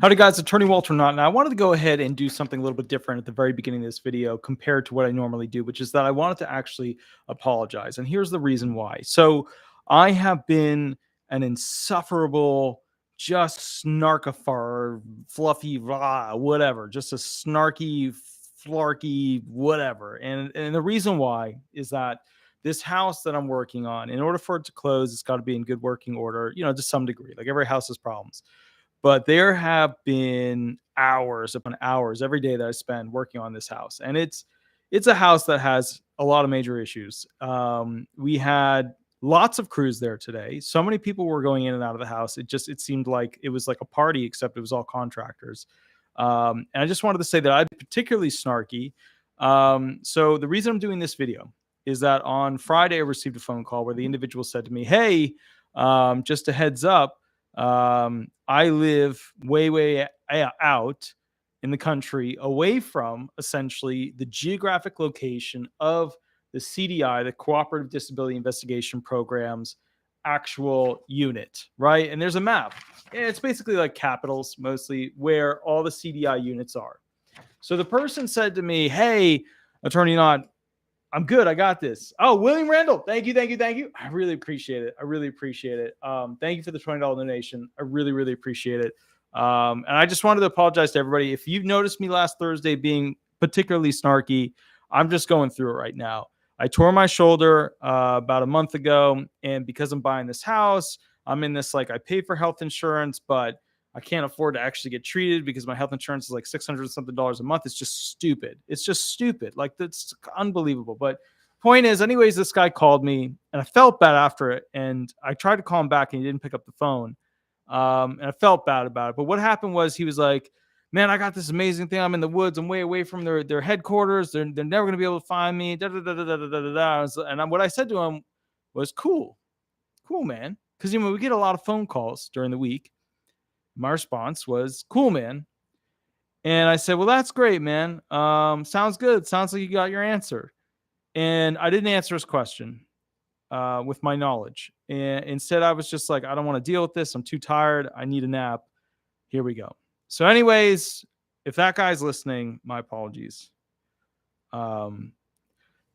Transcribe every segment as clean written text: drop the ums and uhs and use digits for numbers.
Howdy guys, Attorney Walter Hnot. Now I wanted to go ahead and do something a little bit different at the very beginning of this video compared to what I normally do, which is that I wanted to actually apologize. And here's the reason why. So I have been an insufferable, just snarkafar, fluffy, whatever, just a snarky, flarky, whatever. And the reason why is that this house that I'm working on, in order for it to close, it's got to be in good working order, to some degree. Like every house has problems. But there have been hours upon hours every day that I spend working on this house, and it's a house that has a lot of major issues. We had lots of crews there today. So many people were going in and out of the house. It seemed like it was like a party, except it was all contractors. And I just wanted to say that I'm particularly snarky. So the reason I'm doing this video is that on Friday I received a phone call where the individual said to me, "Hey, just a heads up. I live way out in the country, away from essentially the geographic location of the CDI, the Cooperative Disability Investigation Program's actual unit, right? And there's a map. It's basically like capitals mostly where all the CDI units are. So the person said to me, "Hey, Attorney Hnot, I'm good. I got this." Oh, William Randall. Thank you. I really appreciate it. Thank you for the $20 donation. I really appreciate it. And I just wanted to apologize to everybody. If you've noticed me last Thursday being particularly snarky, I'm just going through it right now. I tore my shoulder about a month ago. And because I'm buying this house, I'm in this, like, I pay for health insurance, but I can't afford to actually get treated because my health insurance is like $600 something a month. It's just stupid. Like, that's unbelievable. But point is, anyways, this guy called me and I felt bad after it. And I tried to call him back and he didn't pick up the phone. And I felt bad about it. But what happened was he was like, "Man, I got this amazing thing. I'm in the woods. I'm way away from their headquarters. They're never going to be able to find me." And what I said to him was, cool, man. Because we get a lot of phone calls during the week. My response was, "Cool, man." And I said, "Well, that's great, man. Sounds good. Sounds like you got your answer." And I didn't answer his question with my knowledge. And instead, I was just like, "I don't want to deal with this. I'm too tired. I need a nap. Here we go." So anyways, if that guy's listening, my apologies. The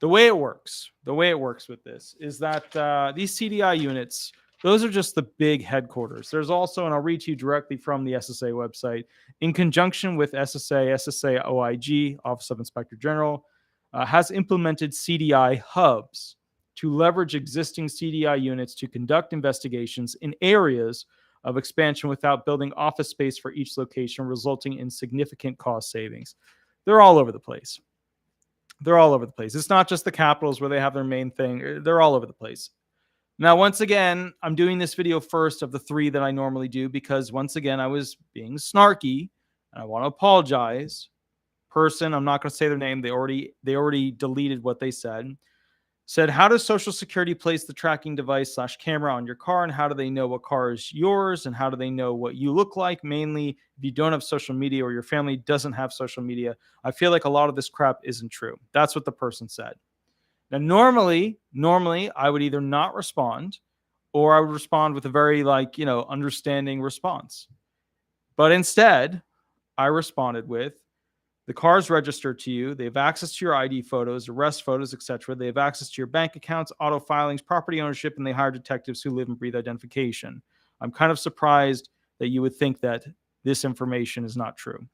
way it works with this is that these CDI units, those are just the big headquarters. There's also, and I'll read to you directly from the SSA website, in conjunction with SSA OIG, Office of Inspector General, has implemented CDI hubs to leverage existing CDI units to conduct investigations in areas of expansion without building office space for each location, resulting in significant cost savings. They're all over the place. It's not just the capitals where they have their main thing. They're all over the place. Now, once again, I'm doing this video first of the 3 that I normally do because, once again, I was being snarky, and I want to apologize. Person, I'm not going to say their name. They already deleted what they said. Said, "How does Social Security place the tracking device / camera on your car, and how do they know what car is yours, and how do they know what you look like? Mainly, if you don't have social media or your family doesn't have social media. I feel like a lot of this crap isn't true." That's what the person said. Now, normally, I would either not respond or I would respond with a very, understanding response. But instead, I responded with, "The car's registered to you. They have access to your ID photos, arrest photos, etc. They have access to your bank accounts, auto filings, property ownership, and they hire detectives who live and breathe identification. I'm kind of surprised that you would think that this information is not true."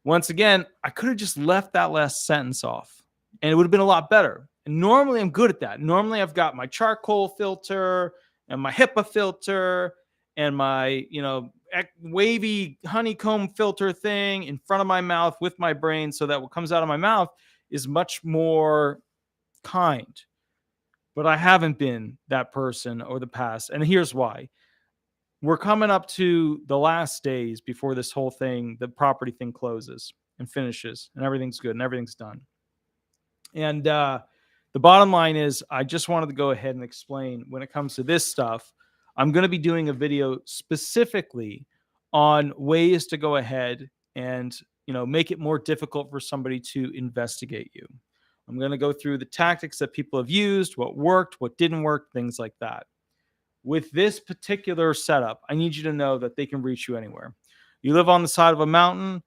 Once again, I could have just left that last sentence off, and it would have been a lot better. And normally I'm good at that. Normally I've got my charcoal filter and my HIPAA filter and my, wavy honeycomb filter thing in front of my mouth with my brain, so that what comes out of my mouth is much more kind. But I haven't been that person over the past. And here's why. We're coming up to the last days before this whole thing, the property thing, closes and finishes and everything's good and everything's done. And the bottom line is, I just wanted to go ahead and explain, when it comes to this stuff, I'm going to be doing a video specifically on ways to go ahead and, make it more difficult for somebody to investigate you. I'm going to go through the tactics that people have used, what worked, what didn't work, things like that. With this particular setup, I need you to know that they can reach you anywhere. You live on the side of a mountain,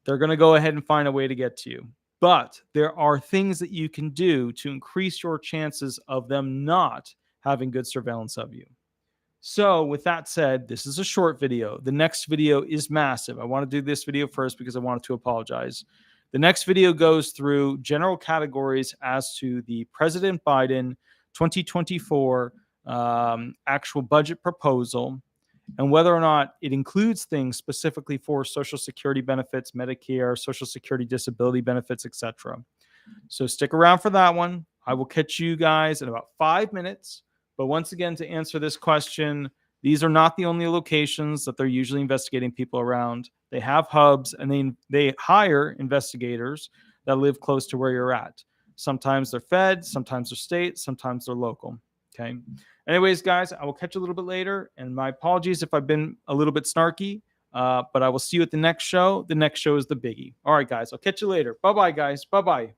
they're going to go ahead and find a way to get to you. But there are things that you can do to increase your chances of them not having good surveillance of you. So with that said, this is a short video. The next video is massive. I want to do this video first because I wanted to apologize. The next video goes through general categories as to the President Biden 2024 actual budget proposal and whether or not it includes things specifically for Social Security benefits, Medicare, Social Security disability benefits, etc. So stick around for that one. I will catch you guys in about 5 minutes. But once again, to answer this question, these are not the only locations that they're usually investigating people around. They have hubs and they hire investigators that live close to where you're at. Sometimes they're fed, sometimes they're state, sometimes they're local. Okay. Anyways, guys, I will catch you a little bit later. And my apologies if I've been a little bit snarky, but I will see you at the next show. The next show is the biggie. All right, guys, I'll catch you later. Bye-bye, guys. Bye-bye.